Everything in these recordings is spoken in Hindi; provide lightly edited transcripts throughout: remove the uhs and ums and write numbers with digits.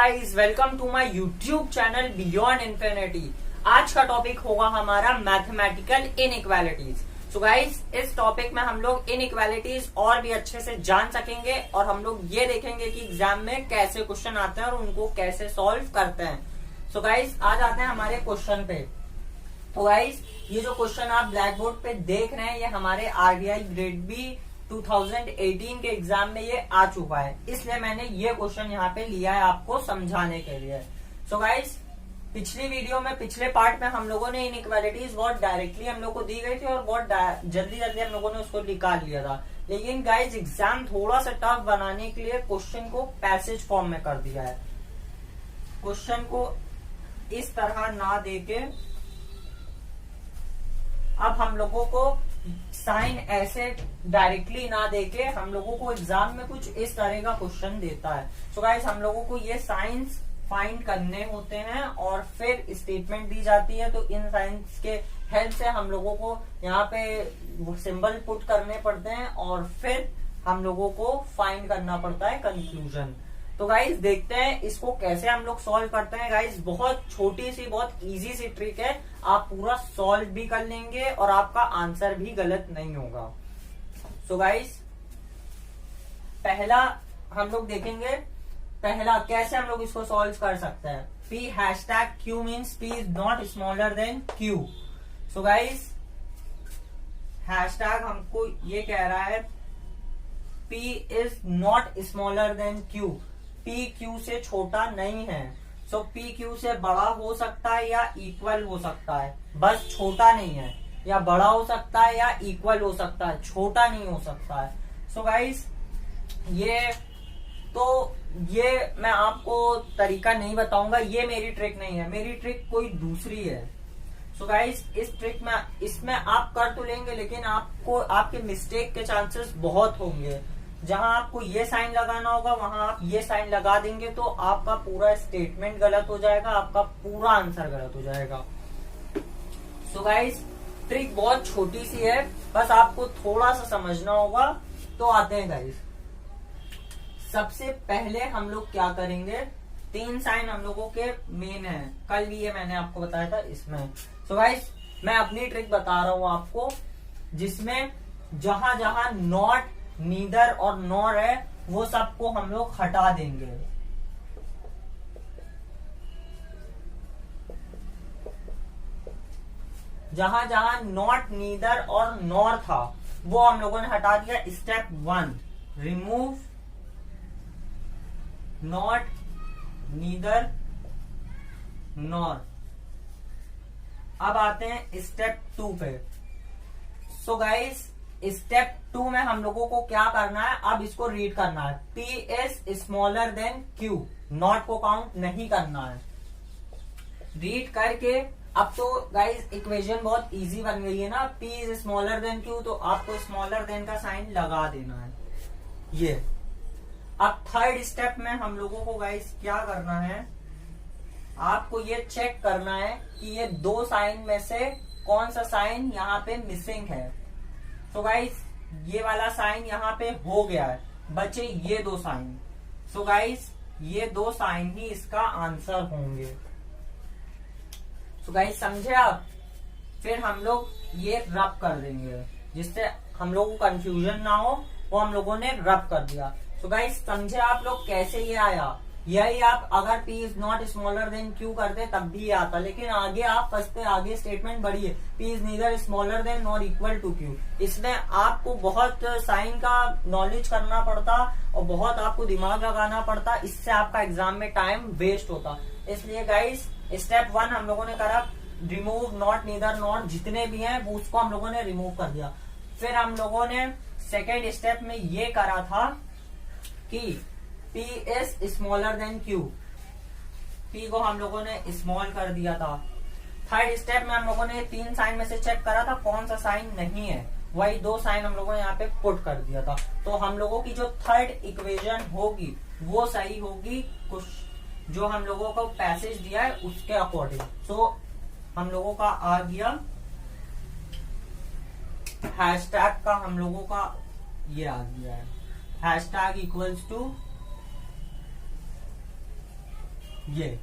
Guys, welcome to my YouTube channel beyond infinity. आज का टॉपिक होगा हमारा मैथमेटिकल इनइक्वालिटीज। सो गाइस, इस टॉपिक में हम लोग इनइक्वालिटीज और भी अच्छे से जान सकेंगे और हम लोग ये देखेंगे कि एग्जाम में कैसे क्वेश्चन आते हैं और उनको कैसे सॉल्व करते हैं। सो गाइस, आज आते हैं हमारे क्वेश्चन पे। तो गाइस, ये जो क्वेश्चन आप ब्लैक बोर्ड पे देख रहे हैं, ये हमारे आरबीआई ग्रेड बी 2018 के एग्जाम में ये आ चुका है, इसलिए मैंने ये क्वेश्चन यहाँ पे लिया है आपको समझाने के लिए। सो गाइस, पिछली वीडियो में, पिछले पार्ट में हम लोगों ने इनइक्वालिटीज बहुत डायरेक्टली हम लोग को दी गई थी और बहुत जल्दी हम लोगों ने उसको निकाल लिया था। लेकिन गाइस, एग्जाम थोड़ा सा टफ बनाने के लिए क्वेश्चन को पैसेज फॉर्म में कर दिया है। क्वेश्चन को इस तरह ना देके अब हम लोगों को साइन ऐसे डायरेक्टली ना देके हम लोगों को एग्जाम में कुछ इस तरह का क्वेश्चन देता है। सो गाइस, हम लोगों को ये साइंस फाइंड करने होते हैं और फिर स्टेटमेंट दी जाती है। तो इन साइंस के हेल्प से हम लोगों को यहाँ पे सिंबल पुट करने पड़ते हैं और फिर हम लोगों को फाइंड करना पड़ता है कंक्लूजन। तो गाइस, देखते हैं इसको कैसे हम लोग सॉल्व करते हैं। गाइस, बहुत छोटी सी, बहुत इजी सी ट्रिक है, आप पूरा सॉल्व भी कर लेंगे और आपका आंसर भी गलत नहीं होगा। सो गाइस, पहला हम लोग देखेंगे, पहला कैसे हम लोग इसको सॉल्व कर सकते हैं। P hashtag Q means P is not smaller than Q। So guys, hashtag हमको ये कह रहा है P is not smaller than Q। P Q से छोटा नहीं है। सो P Q से बड़ा हो सकता है या इक्वल हो सकता है, बस छोटा नहीं है। या बड़ा हो सकता है या इक्वल हो सकता है, छोटा नहीं हो सकता है। सो गाइस, ये मैं आपको तरीका नहीं बताऊंगा, ये मेरी ट्रिक नहीं है, मेरी ट्रिक कोई दूसरी है। सो गाइस, इस ट्रिक में, इसमें आप कर तो लेंगे लेकिन आपको आपके मिस्टेक के चांसेस बहुत होंगे। जहां आपको ये साइन लगाना होगा वहां आप ये साइन लगा देंगे तो आपका पूरा स्टेटमेंट गलत हो जाएगा, आपका पूरा आंसर गलत हो जाएगा। सो गाइस, ट्रिक बहुत छोटी सी है, बस आपको थोड़ा सा समझना होगा। तो आते हैं गाइस, सबसे पहले हम लोग क्या करेंगे, तीन साइन हम लोगों के मेन है, कल भी ये मैंने आपको बताया था इसमें। सो गाइस, मैं अपनी ट्रिक बता रहा हूं आपको, जिसमें जहां जहां नॉट, नीदर और नॉर है वो सबको हम लोग हटा देंगे। जहां जहां नॉट, नीदर और नॉर था वो हम लोगों ने हटा दिया। Step 1, remove not, neither, nor. अब आते हैं स्टेप 2 पे। सो गाइस, स्टेप 2 में हम लोगों को क्या करना है, अब इसको रीड करना है। P is smaller than Q, not को काउंट नहीं करना है। रीड करके अब तो गाइस इक्वेशन बहुत इजी बन गई है ना, P is smaller than Q, तो आपको स्मॉलर देन का साइन लगा देना है ये। अब थर्ड स्टेप में हम लोगों को गाइस क्या करना है, आपको ये चेक करना है कि ये दो साइन में से कौन सा साइन यहाँ पे मिसिंग है। तो गाइस, ये वाला साइन यहाँ पे हो गया है, बचे ये दो साइन। सो गाइस, ये दो साइन ही इसका आंसर होंगे। सो गाइस, समझे आप? फिर हम लोग ये रब कर देंगे जिससे हम लोगों को कंफ्यूजन ना हो, वो हम लोगों ने रब कर दिया। सो गाइस, समझे आप लोग कैसे ये आया? यही आप अगर P is not smaller than Q करते तब भी ये आता, लेकिन आगे आप फंसते, आगे स्टेटमेंट बड़ी है, P is neither smaller than nor equal to Q। इसमें आपको बहुत साइन का नॉलेज करना पड़ता और बहुत आपको दिमाग लगाना पड़ता, इससे आपका एग्जाम में टाइम वेस्ट होता। इसलिए गाइस, स्टेप 1 हम लोगों ने करा, रिमूव नॉट, नीदर, नॉर, जितने भी हैं वो उसको हम लोगों ने रिमूव कर दिया। फिर हम लोगों ने सेकेंड स्टेप में ये करा था कि P is smaller than Q, P को हम लोगों ने स्मॉल कर दिया था। थर्ड स्टेप में हम लोगों ने तीन साइन में से चेक करा था कौन सा साइन नहीं है, वही दो साइन हम लोगों ने यहाँ पे पुट कर दिया था। तो हम लोगों की जो थर्ड इक्वेशन होगी वो सही होगी, कुछ जो हम लोगों को पैसेज दिया है उसके अकॉर्डिंग। सो हम लोगों का आ गया हैशटैग का, हम लोगों का ये आ गया है हैशटैग इक्वल्स टू ये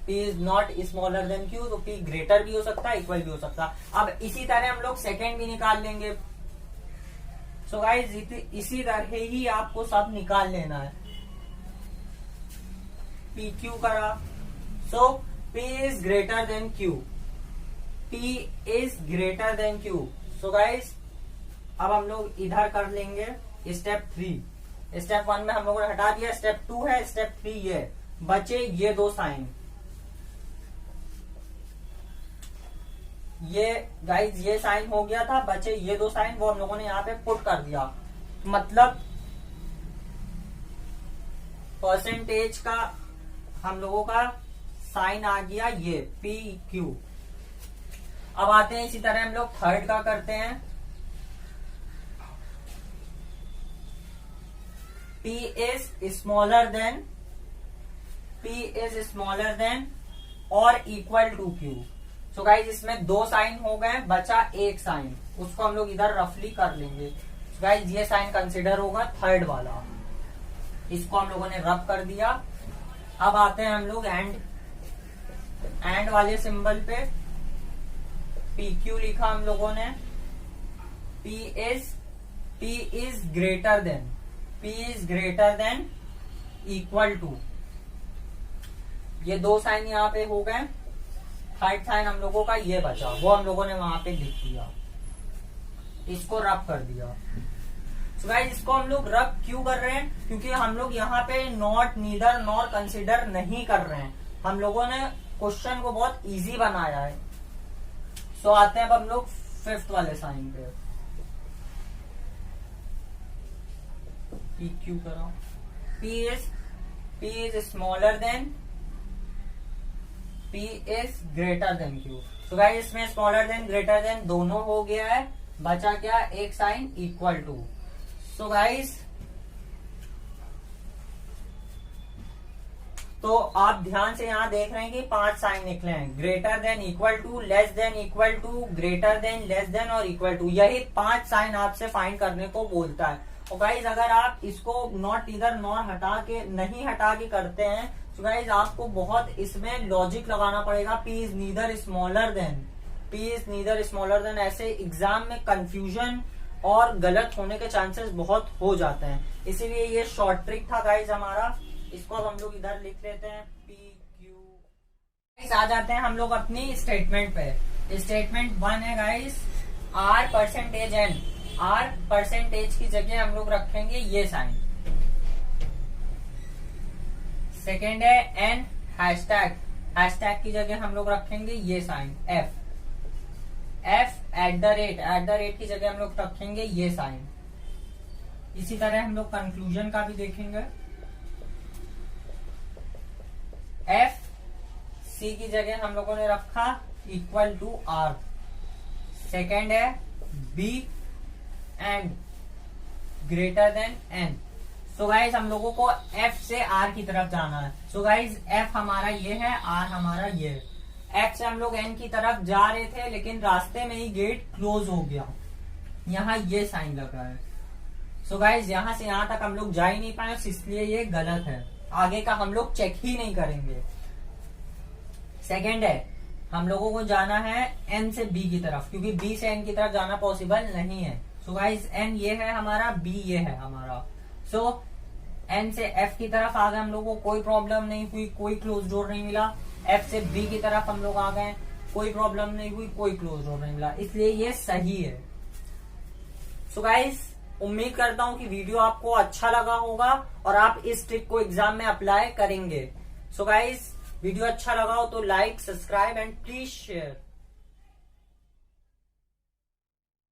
P is not smaller than Q, तो P ग्रेटर भी हो सकता है, इक्वल भी हो सकता है। अब इसी तरह हम लोग सेकेंड भी निकाल लेंगे। सो गाइस इसी तरह ही आपको सब निकाल लेना है। PQ करा, सो P is greater then Q, P is greater then Q। So guys अब हम लोग इधर कर लेंगे स्टेप 3। स्टेप 1 में हम लोगों ने हटा दिया, स्टेप 2 है, स्टेप 3 ये बचे ये दो साइन। ये गाइज ये साइन हो गया था, बचे ये दो साइन, वो हम लोगों ने यहाँ पे पुट कर दिया। मतलब परसेंटेज का हम लोगों का साइन आ गया ये PQ। अब आते हैं इसी तरह हम लोग थर्ड का करते हैं। P is smaller than और equal to Q। So guys इसमें दो साइन हो गए, बचा एक साइन, उसको हम लोग इधर रफली कर लेंगे। सो गाइज ये साइन कंसिडर होगा थर्ड वाला, इसको हम लोगों ने रब कर दिया। अब आते हैं हम लोग एंड वाले सिंबल पे। PQ लिखा हम लोगों ने, P is greater than equal to, ये दो साइन यहाँ पे हो गए। थर्ड साइन हम लोगों का ये बचा, वो हम लोगों ने वहां पे लिख दिया, इसको रब कर दिया। So guys, इसको हम लोग रब क्यों कर रहे हैं? क्योंकि हम लोग यहाँ पे नॉट, नीदर, नॉर कंसिडर नहीं कर रहे हैं। हम लोगों ने क्वेश्चन को बहुत इजी बनाया है। सो आते हैं अब हम लोग फिफ्थ वाले साइन पे। PQ करो, P is smaller than, P is greater than Q। तो गाइस इसमें स्मॉलर देन ग्रेटर देन दोनों हो गया है, बचा क्या एक sign equal to. So guys तो आप ध्यान से यहाँ देख रहे हैं कि 5 साइन निकले हैं, greater than, equal to, less than, equal to, greater than, less than और इक्वल टू। यही 5 साइन आपसे फाइंड करने को बोलता है। और गाइज अगर आप इसको नॉट, इधर, नॉर नहीं हटा के करते हैं तो गाइज आपको बहुत इसमें लॉजिक लगाना पड़ेगा। P is neither smaller then, ऐसे एग्जाम में कंफ्यूजन और गलत होने के चांसेस बहुत हो जाते हैं। इसीलिए ये शॉर्ट ट्रिक था गाइज हमारा। इसको अब हम लोग इधर लिख लेते हैं PQ। आ जाते हैं हम लोग अपनी स्टेटमेंट पे। स्टेटमेंट 1 है guys R percentage N। R percentage की जगह हम लोग रखेंगे ये साइन। सेकेंड है N हैशटैग की जगह हम लोग रखेंगे ये sign F at the rate की जगह हम लोग रखेंगे ये साइन। इसी तरह हम लोग कंक्लूजन का भी देखेंगे। F C की जगह हम लोगों ने रखा इक्वल टू R। सेकेंड है B and greater than N। So guys हम लोगों को F से R की तरफ जाना है। सो गाइज F हमारा ये है, R हमारा ये है। F से हम लोग N की तरफ जा रहे थे लेकिन रास्ते में ही गेट क्लोज हो गया, यहाँ ये साइन लगा है। सो गाइज यहाँ से यहाँ तक हम लोग जा ही नहीं पाए, इसलिए ये गलत है। आगे का हम लोग चेक ही नहीं करेंगे। सेकेंड है हम लोगों को जाना है N से B की तरफ, क्योंकि B से N की तरफ जाना पॉसिबल नहीं है। सो गाइज N ये है हमारा, B ये है हमारा। सो N से F की तरफ आ गए हम लोगों को, कोई प्रॉब्लम नहीं हुई, कोई क्लोज डोर नहीं मिला। F से B की तरफ हम लोग आ गए, कोई प्रॉब्लम नहीं हुई, कोई क्लोज डोर नहीं मिला, इसलिए ये सही है। सो गाइज उम्मीद करता हूं कि वीडियो आपको अच्छा लगा होगा और आप इस ट्रिक को एग्जाम में अप्लाई करेंगे। सो गाइज वीडियो अच्छा लगा हो तो like, subscribe and please share.